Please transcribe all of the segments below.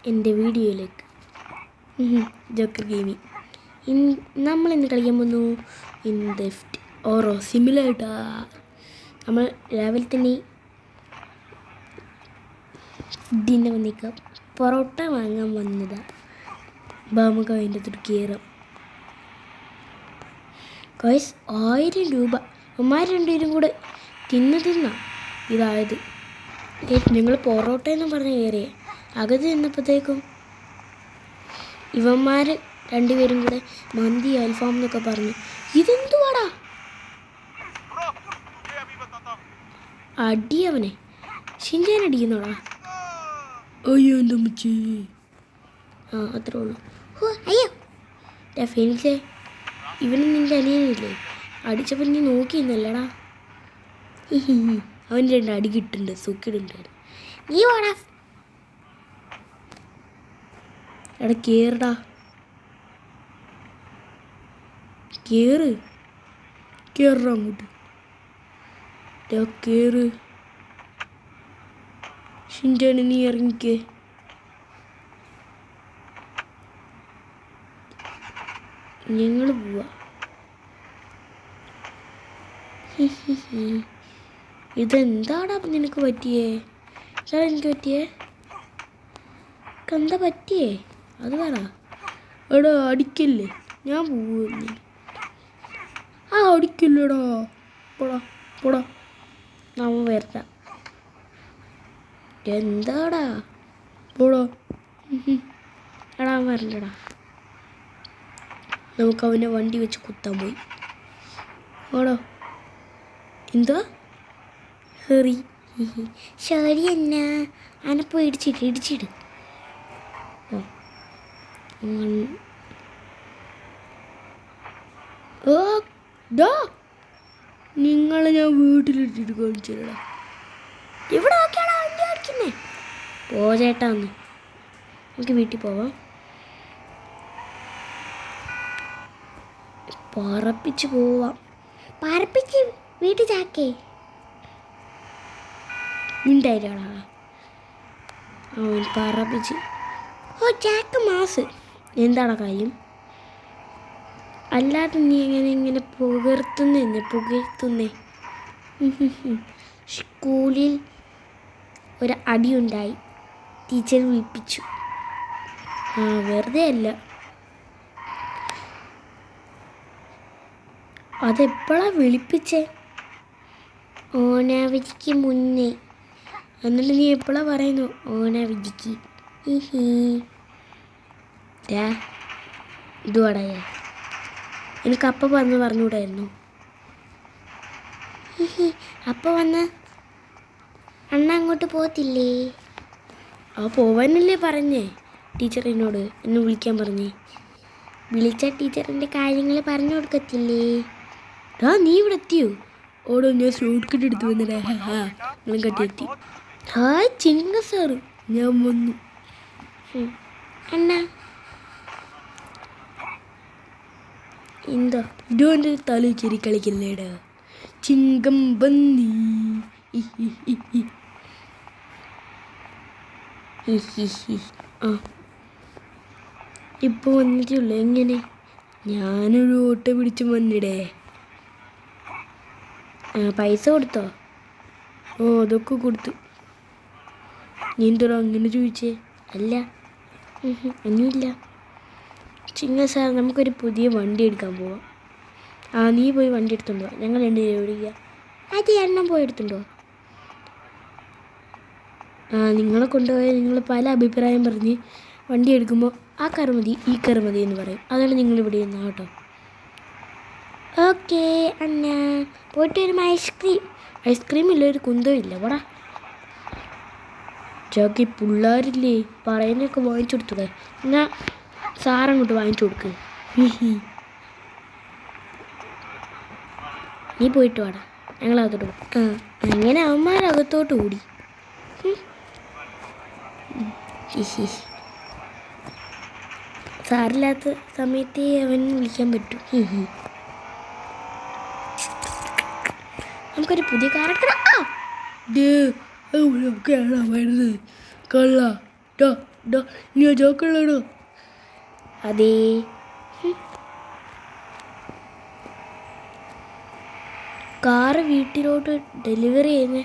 എൻ്റെ വീഡിയോയിലേക്ക്. Joker gaming. നമ്മളിന്ന് കളിക്കാൻ പോകുന്നു ഇൻ ദെഫ്റ്റ് ഓറോ സിമുലേറ്റർ. നമ്മൾ രാവിലെ തന്നെ ഡിന്നർ വന്നേക്കാം. പൊറോട്ട വാങ്ങാൻ വന്നതാണ്. നമുക്ക് അതിൻ്റെ അടുത്ത് കയറാം. ഗൈസ് 1000 രൂപ അമ്മമാർ രണ്ടുപേരും കൂടെ തിന്നാ ഇതായത്. നിങ്ങൾ പൊറോട്ട എന്ന് പറഞ്ഞ് കയറിയേ അകത്ത് നിന്നപ്പോഴത്തേക്കും ഇവന്മാർ രണ്ടുപേരും കൂടെ മന്തി അൽഫാം എന്നൊക്കെ പറഞ്ഞു. ഇതെന്തുവാടാ അടി അവനെ ഷിൻചാൻ അടിക്കുന്നോടാ. അയ്യോ എന്താ മുച്ചേ. അത്രേ ഉള്ളൂ. അയ്യോ ഫെനിക്സേ, ഇവനും നിൻ്റെ അനിയനില്ലേ? അടിച്ചപ്പോൾ നീ നോക്കിയെന്നല്ലടാ. അവൻ 2 അടി കിട്ടുന്നുണ്ട്, സുഖിടുണ്ടായിരുന്നു. നീ വാടാ എടാ, കേറടാ, കേറ അങ്ങോട്ട്. കേറ് ഷിൻചാൻ, നീ ഇറങ്ങിക്കേ. ഞങ്ങൾ പോവാ. ഇതെന്താടാ നിനക്ക് പറ്റിയേ? എനിക്ക് പറ്റിയേ എന്താ പറ്റിയേ? അത് പറ. എടാ അടിക്കല്ലേ, ഞാൻ പോവുന്നു. അടിക്കില്ലടാ, പോടാ നമ്മ വരണ്ട. എന്താടാ പോടാ. എടാ വരണ്ടടാ. നമുക്ക് അവനെ വണ്ടി വെച്ച് കുത്താൻ പോയി. ഓടോ. എന്തോ ശരി എന്നാ അനപ്പോ ഇടിച്ചിട്. നിങ്ങളെ ഞാൻ വീട്ടിലിട്ടിട്ട് കാണിച്ചടാ. ഇവിടെ നോക്കിയാടാ വണ്ടി ഓടിക്കുന്നേ. ചേട്ടാ ഒന്ന് നമുക്ക് വീട്ടിൽ പോവാം. പറപ്പിച്ച് പോവാം. പറപ്പിച്ച് വീട്ടിൽ ചാക്കേ ഉണ്ടായിട്ടാടാ. അവൻ പറപ്പിച്ച്. ചാക്ക് മാസ്. എന്താടാ കാര്യം? അല്ലാതെ നീ ഇങ്ങനെ പുകഴ്ത്തുന്നേ. സ്കൂളിൽ ഒരു അടിയുണ്ടായി, ടീച്ചർ വിളിപ്പിച്ചു. വെറുതെ അല്ല. അതെപ്പോഴാ വിളിപ്പിച്ചേ? ഓണാവധിക്ക് മുന്നേ. എന്നിട്ട് നീ എപ്പോഴാ പറയുന്നു ഓണാവധിക്ക്? ഇതുവാടാ, എനിക്ക് അപ്പം പറഞ്ഞുകൂടായിരുന്നു. അപ്പം വന്ന് അണ്ണ അങ്ങോട്ട് പോകത്തില്ലേ? പോവാനല്ലേ പറഞ്ഞേ ടീച്ചർ എന്നോട്. എന്നെ വിളിക്കാൻ പറഞ്ഞേ. വിളിച്ച ടീച്ചറിൻ്റെ കാര്യങ്ങൾ പറഞ്ഞു കൊടുക്കത്തില്ലേ? നീ ഇവിടെ എത്തിയോ? ഓടോ, ഞാൻ ഷോർട്ട് കട്ട് എടുത്ത് വന്നടാ. നിങ്ങൾ കട്ടിയെത്തി. ചിങ്ക സാറ്, ഞാൻ വന്നു. അണ്ണാ എന്താ ഇതുകൊണ്ട് തല ചെരി കളിക്കല്ലേടാ. ചിങ്കം ബന്നി. ഇപ്പോൾ വന്നിട്ടുള്ളൂ. എങ്ങനെ? ഞാനൊരു ഓട്ടോ പിടിച്ച് വന്നിടേ. പൈസ കൊടുത്തോ? അതൊക്കെ കൊടുത്തു. നീ എന്തോടാ അങ്ങനെ ചോദിച്ചേ? അല്ല ഒന്നുമില്ല. ചിങ്ങ സാർ, നമുക്കൊരു പുതിയ വണ്ടി എടുക്കാൻ പോവാം. നീ പോയി വണ്ടി എടുത്തുണ്ടോ? ഞങ്ങൾ 2 രൂപ ഓടിക്കുക. അത് എണ്ണം പോയി എടുത്തുണ്ടോ? നിങ്ങളെ കൊണ്ടുപോയാൽ നിങ്ങൾ പല അഭിപ്രായം പറഞ്ഞ് വണ്ടി എടുക്കുമ്പോൾ ആ കാർ മതി ഈ കാർ മതി എന്ന് പറയും. അതാണ് നിങ്ങളിവിടെ ഇരുന്ന കേട്ടോ. ഓക്കേ അന്ന, പോയിട്ട് വരുമ്പോൾ ഐസ്ക്രീം ഇല്ല, ഒരു കുന്തവും ഇല്ല. പോടാ ചാക്കി. പിള്ളേരില്ലേ പറയുന്നതൊക്കെ വാങ്ങിച്ചു കൊടുത്തൂടെ? എന്നാൽ സാറങ്ങോട്ട് വാങ്ങിച്ചു കൊടുക്ക്. നീ പോയിട്ട് വാടാ, ഞങ്ങളകത്തോട്ട് പോകും. അങ്ങനെ അവന്മാരകത്തോട്ട് ഓടി. സാറില്ലാത്ത സമയത്ത് അവൻ വിളിക്കാൻ പറ്റും. നമുക്കൊരു പുതിയ കാർ എടുക്കണം. വരുന്നത് കള്ള ഡോ ഡോ നീ ജോക്കുള്ളടോ. അതേ കാറ് വീട്ടിലോട്ട് ഡെലിവറി ചെയ്യുന്ന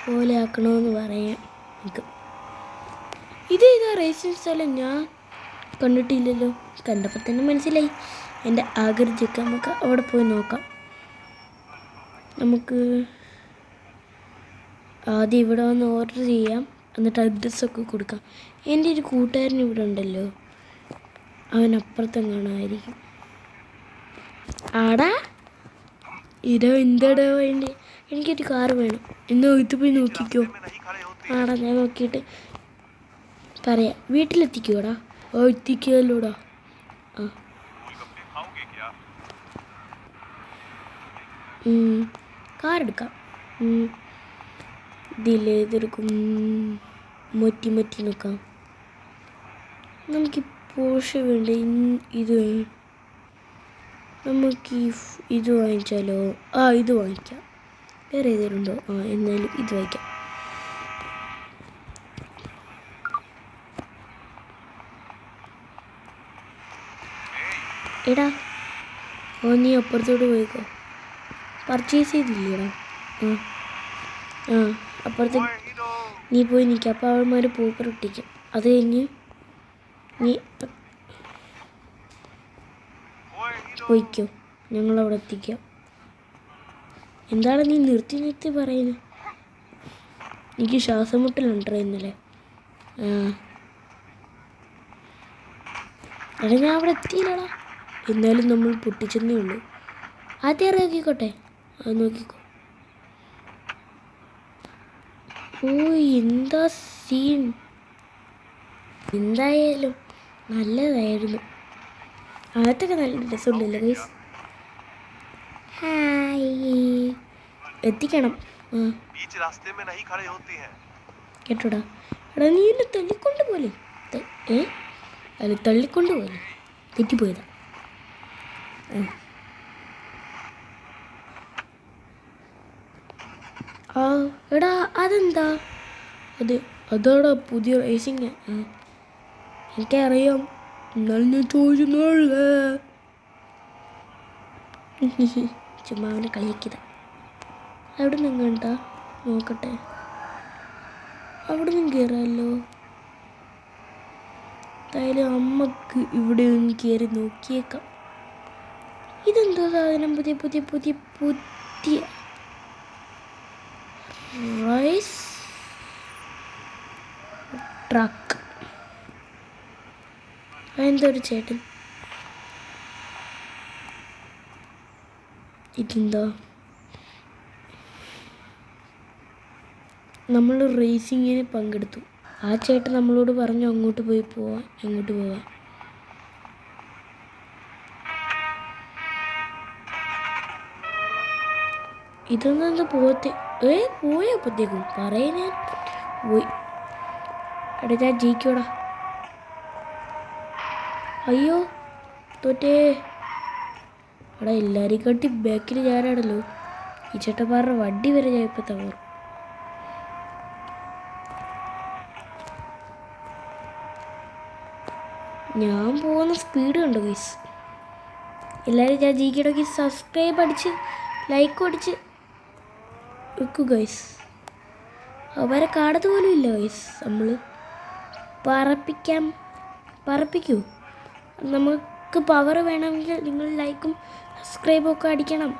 പോലെ ആക്കണമെന്ന് പറയാം എനിക്ക്. ഇതാ റേസിംഗ് സ്ഥലം, ഞാൻ കണ്ടിട്ടില്ലല്ലോ. കണ്ടപ്പോൾ തന്നെ മനസ്സിലായി എൻ്റെ ആഗ്രഹിച്ചൊക്കെ. നമുക്ക് അവിടെ പോയി നോക്കാം. നമുക്ക് ആദ്യം ഇവിടെ വന്ന് ഓർഡർ ചെയ്യാം, എന്നിട്ട് അഡ്രസ്സൊക്കെ കൊടുക്കാം. എൻ്റെ ഒരു കൂട്ടുകാരൻ ഇവിടെ ഉണ്ടല്ലോ, അവൻ അപ്പുറത്തും കാണുമായിരിക്കും. ആടാ ഇതോ എന്താടോ വേണ്ടി? എനിക്കൊരു കാറ് വേണം. എന്നോ ഇത് പോയി നോക്കിക്കോ. ആടാ ഞാൻ നോക്കിയിട്ട് പറയാം. വീട്ടിലെത്തിക്കോടാ. ഓ എത്തിക്കുമല്ലോടാ. ആ കാറെടുക്കാം. ഇതിലേതെടുക്കും? മൊറ്റി നോക്കാം. നമുക്ക് പോർഷ വേണ്ട. ഇത് നമുക്ക് ഇത് വാങ്ങിച്ചാലോ? ആ ഇത് വാങ്ങിക്കാം. വേറെ ഏതെങ്കിലുണ്ടോ? ആ എന്നാലും ഇത് വാങ്ങിക്കാം. എടാ ഓ നീ അപ്പുറത്തോട്ട് പോയിക്കോ. പർച്ചേസ് ചെയ്തില്ലേടാ? ആ അപ്പുറത്ത് നീ പോയി നിൽക്കുക. അപ്പോൾ അവന്മാർ പൂക്കർ ഇട്ടിക്കും. അത് കഴിഞ്ഞ് നീ പോയിക്കോ, ഞങ്ങളവിടെ എത്തിക്കാം. എന്താണ് നീ നിർത്തി പറയുന്നത്? എനിക്ക് ശ്വാസം മുട്ടലുണ്ടോ ഇന്നലെ? എടാ ഞാൻ അവിടെ എത്തിയില്ലടാ. എന്നാലും നമ്മൾ പൊട്ടിച്ചെന്നേ ഉള്ളൂ. ആദ്യം ഇറങ്ങിക്കോട്ടെ, അത് നോക്കിക്കോ. ഓ എന്താ സീൻ! എന്തായാലും നല്ലതായിരുന്നു. അകത്തൊക്കെ നല്ല രസമുണ്ടല്ലോ ഗൈസ്. ഹായ് എത്തിക്കണം. കേട്ടോടാ. എടാ നീ എന്നെ തള്ളിക്കൊണ്ട് പോലെ. അല്ല തള്ളിക്കൊണ്ട് പോലെ തെറ്റിപ്പോയതാ. എടാ അതെന്താ? അതാടാ പുതിയ റേസിങ്. എനിക്കറിയാം, എന്നാലും ഞാൻ ചോദിച്ചല്ലേ. ചുമ്മാ അവനെ കളിയാക്കിയതാ. അവിടെ നിന്ന് കണ്ടാ നോക്കട്ടെ. അവിടെ നിന്ന് കയറാമല്ലോ. എന്തായാലും അമ്മക്ക് ഇവിടെ ഒന്ന് കയറി നോക്കിയേക്കാം. ഇതെന്തോ സാധനം? പുതിയ റൈസ് ട്രക്ക്. അതെന്തോ ഒരു ചേട്ടൻ. ഇതെന്താ? നമ്മൾ റേസിങ്ങിന് പങ്കെടുത്തു. ആ ചേട്ടൻ നമ്മളോട് പറഞ്ഞു അങ്ങോട്ട് പോവാൻ. ഇതൊന്നും പോകത്തെ. പോയപ്പോഴത്തേക്കും പറയുന്നേ പോയി. എടാ ഞാൻ ജയിക്കോടാ. അയ്യോ തോറ്റേ. എടാ എല്ലാവരെയും കാട്ടി ബാക്കിൽ ഞാനാണല്ലോ. ഈ ചേട്ടന്മാരുടെ വണ്ടി വരെ ഞാൻ ഇപ്പം തകർന്നു. ഞാൻ പോകുന്ന സ്പീഡ് കണ്ടോ ഗൈസ്? എല്ലാവരും ഞാൻ ജയിക്കണോ ഗൈസ്? സബ്സ്ക്രൈബ് അടിച്ച് ലൈക്കും അടിച്ച് വെക്കൂ ഗൈസ്. അവരെ കാണുന്നത് പോലും ഇല്ല ഗൈസ്. നമ്മൾ പറപ്പിക്കൂ. നമുക്ക് പവർ വേണമെങ്കിൽ നിങ്ങൾ ലൈക്കും സബ്സ്ക്രൈബും ഒക്കെ അടിക്കണം.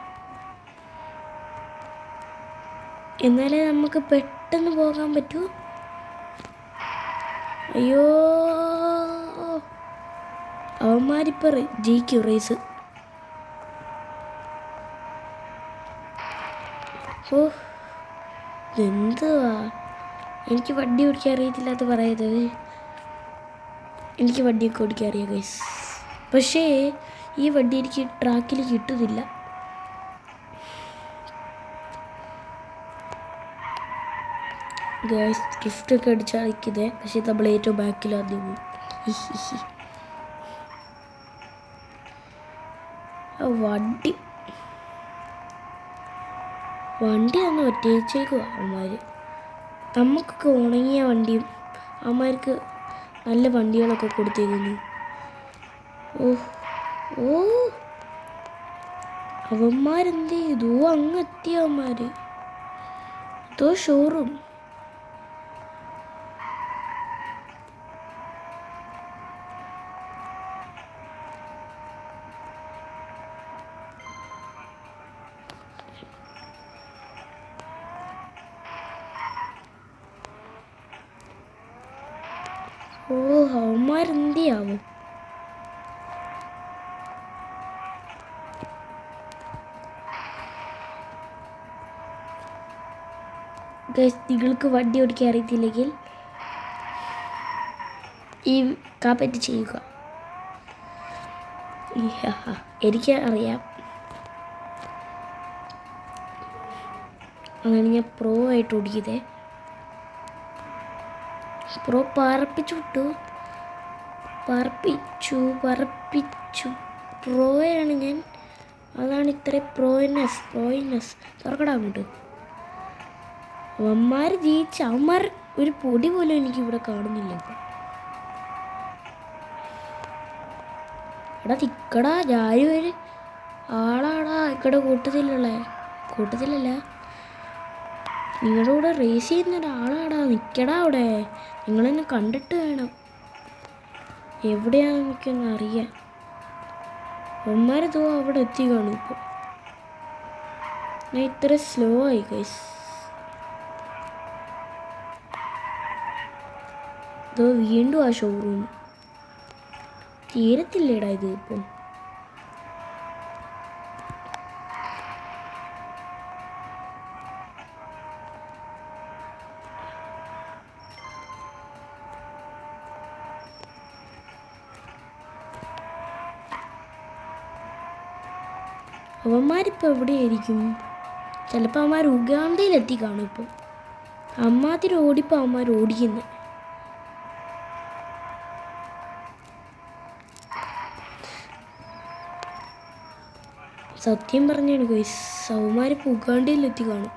എന്നാലേ നമുക്ക് പെട്ടെന്ന് പോകാൻ പറ്റൂ. അയ്യോ അവന്മാരിപ്പോൾ ജയിക്കും റേസ്. ഓ എന്തുവാ? എനിക്ക് വണ്ടി ഓടിക്കാൻ അറിയത്തില്ലാത്ത പറയുന്നത്. എനിക്ക് വണ്ടിയൊക്കെ ഓടിക്കാൻ അറിയാം ഗൈസ്. പക്ഷേ ഈ വണ്ടി എനിക്ക് ട്രാക്കിൽ കിട്ടുന്നില്ല. ഗൈസ് ഡ്രിഫ്റ്റൊക്കെ അടിച്ചാൽ നിൽക്കുന്നത്. പക്ഷേ നമ്മൾ ഏറ്റവും ബാക്കിലാദ്യം പോകും. വണ്ടി ഒന്ന് ഒറ്റയിച്ചേക്കുക അവന്മാർ. നമുക്കൊക്കെ ഉണങ്ങിയ വണ്ടിയും അവന്മാർക്ക് നല്ല വണ്ടികളൊക്കെ കൊടുത്തേക്കുന്നു. ഓ ഓ അവന്മാരെന്ത് ചെയ്തു? അങ്ങെത്തിയ അവന്മാർ. ഇതോ ഷോറൂം. ഓ അവന്മാരെന്തിയാവും. നിങ്ങൾക്ക് വണ്ടി ഓടിക്കാൻ അറിയത്തില്ലെങ്കിൽ ഈ കാപ്പറ്റ് ചെയ്യുക. എനിക്ക് അറിയാം. അങ്ങനെ ഞാൻ പ്രോ ആയിട്ട് ഓടിക്കതേ. പ്രോ പറപ്പിച്ചു വിട്ടു. പറപ്പിച്ചു പ്രോയാണ് ഞാൻ. അതാണ് ഇത്ര പ്രോയിനെസ് തുറക്കടാ അങ്ങോട്ട്. അവന്മാർ ജയിച്ച അവന്മാർ ഒരു പൊടി പോലും എനിക്കിവിടെ കാണുന്നില്ല. എടാ തിക്കടാ, ഞാനും ഒരു ആളാടാ ഇവിടെ കൂട്ടത്തിലല്ല, നിങ്ങളുടെ കൂടെ റേസ് ചെയ്യുന്ന ഒരാളാടാ. നിൽക്കടാ അവിടെ. നിങ്ങളെന്നെ കണ്ടിട്ട് വേണം. എവിടെയാണെന്ന് എനിക്കൊന്ന് അറിയാം. അവന്മാരിതോ അവിടെ എത്തി കാണും. ഇപ്പോൾ ഞാൻ ഇത്ര സ്ലോ ആയി ഗൈസ്. ഇതോ വീണ്ടും ആ ഷോറൂം. തീരത്തില്ലേടാ ഇത് ഇപ്പം. അവന്മാരിപ്പോൾ എവിടെയായിരിക്കും? ചിലപ്പോൾ അവന്മാർ ഉഗാണ്ടയിലെത്തി കാണും. ഇപ്പോൾ അമ്മാതിരി ഓടിപ്പോൾ അവന്മാർ ഓടിക്കുന്നത്. സത്യം പറഞ്ഞാണ് ഗൈസ്, അവന്മാരിപ്പോൾ ഉഗാണ്ടയിലെത്തി കാണും.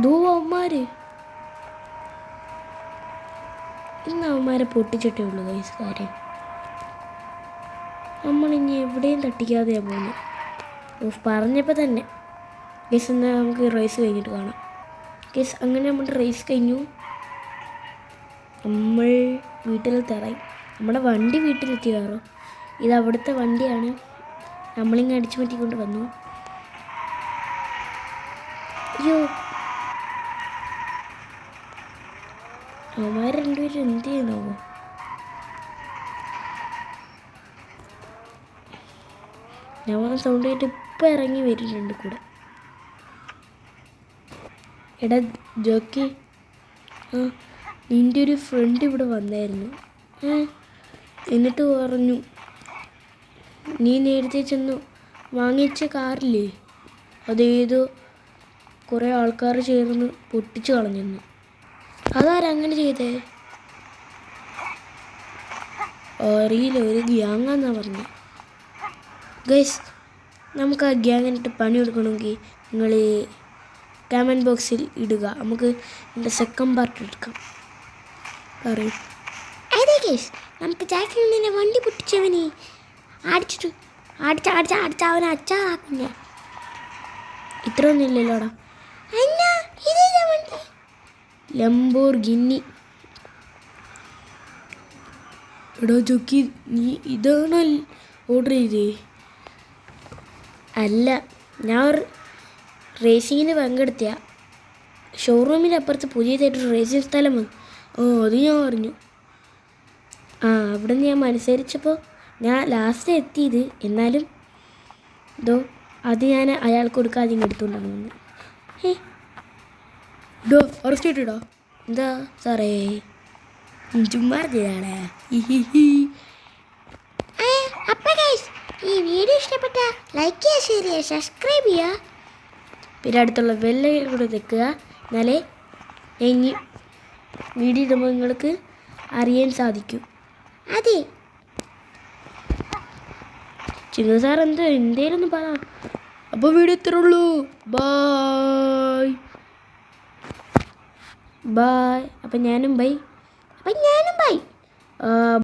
ദോ അവന്മാർ ഇന്ന് അവന്മാരെ പൊട്ടിച്ചിട്ടേ ഉള്ളൂ ഗൈസ്. കാര്യം നമ്മളിനി എവിടെയും തട്ടിക്കാതെയാണ് പോകുന്നത്. പറഞ്ഞപ്പോൾ തന്നെ ഗൈസ്, എന്നാൽ നമുക്ക് റേസ് കഴിഞ്ഞിട്ട് കാണാം ഗൈസ്. അങ്ങനെ നമ്മുടെ റേസ് കഴിഞ്ഞു. നമ്മൾ വീട്ടിലെത്തിറങ്ങി. നമ്മുടെ വണ്ടി വീട്ടിലെത്തി കയറും. ഇത് അവിടുത്തെ വണ്ടിയാണ്. നമ്മളിങ്ങനെ അടിച്ചു മാറ്റിക്കൊണ്ട് വന്നു. അയ്യോ, അവന്മാർ രണ്ടുപേരും എന്ത് ചെയ്യുന്നാവോ? ഞാൻ സൗണ്ട് കേട്ട് ഇപ്പം ഇറങ്ങി വരുന്നുണ്ട് കൂടെ. എടാ ജോക്കി, നിൻ്റെ ഒരു ഫ്രണ്ട് ഇവിടെ വന്നായിരുന്നു. എന്നിട്ട് പറഞ്ഞു നീ നേരത്തെ ചെന്ന് വാങ്ങിച്ച കാറില്ലേ, അതേതോ കുറേ ആൾക്കാർ ചേർന്ന് പൊട്ടിച്ച് കളഞ്ഞെന്ന്. അതാരങ്ങനെ ചെയ്തേ? അറിയില്ല, ഒരു ഗ്യാങ്ങാന്നാണ് പറഞ്ഞത്. ഗൈസ്, നമുക്ക് ആ ഗ്യാങ്ങിനിട്ട് പണി കൊടുക്കണമെങ്കിൽ നിങ്ങൾ കമൻറ്റ് ബോക്സിൽ ഇടുക. നമുക്ക് എൻ്റെ സെക്കൻഡ് പാർട്ട് എടുക്കാം. പറയൂ. അതെ ഗൈസ്, നമുക്ക് ജാക്കിനെ വണ്ടി പൊട്ടിച്ചവനെ അടിച്ച അവനെ അച്ചാറാക്കുന്നേ. ഇത്രയൊന്നും ഇല്ലല്ലോടാ. ലംബോർഗിനി. എടാ ജോക്കി, നീ ഇതാണ് ഓർഡർ ചെയ്തേ? അല്ല, ഞാൻ റേസിങ്ങിന് പങ്കെടുത്തിയ ഷോറൂമിൻ്റെ അപ്പുറത്ത് പുതിയതായിട്ടൊരു റേസിങ് സ്ഥലം വന്നു. അത് ഞാൻ അറിഞ്ഞു. അവിടെ നിന്ന് ഞാൻ മത്സരിച്ചപ്പോൾ ഞാൻ ലാസ്റ്റ് എത്തിയത്. എന്നാലും ഇതോ അത് ഞാൻ അയാൾക്ക് കൊടുക്കാതെ ഇങ്ങ് എടുത്തുകൊണ്ടാണ് വന്നത്. അറസ്റ്റ് ചെയ്തിടാ. എന്താ സാറേ, ചുമ്മാ ചെയ്താണേ. ഈ വീഡിയോ ഇഷ്ടപ്പെട്ട ലൈക്ക് ചെയ്യുക, ഷെയർ ചെയ്യുക, സബ്സ്ക്രൈബ് ചെയ്യുക. പിന്നെ അടുത്തുള്ള ബെല്ലൈക്കൺ കൂടെ നിൽക്കുക. എന്നാലേ ഇനി വീഡിയോ ഇടുമ്പോൾ നിങ്ങൾക്ക് അറിയാൻ സാധിക്കും. അതെ ചിങ്ങ സാർ എന്തേലും ഒന്ന് പറ. അപ്പോൾ വീഡിയോ ഇത്രേ ഉള്ളൂ. ബൈ. ബായ്. അപ്പം ഞാനും ബൈ. അപ്പം ഞാനും ബൈ.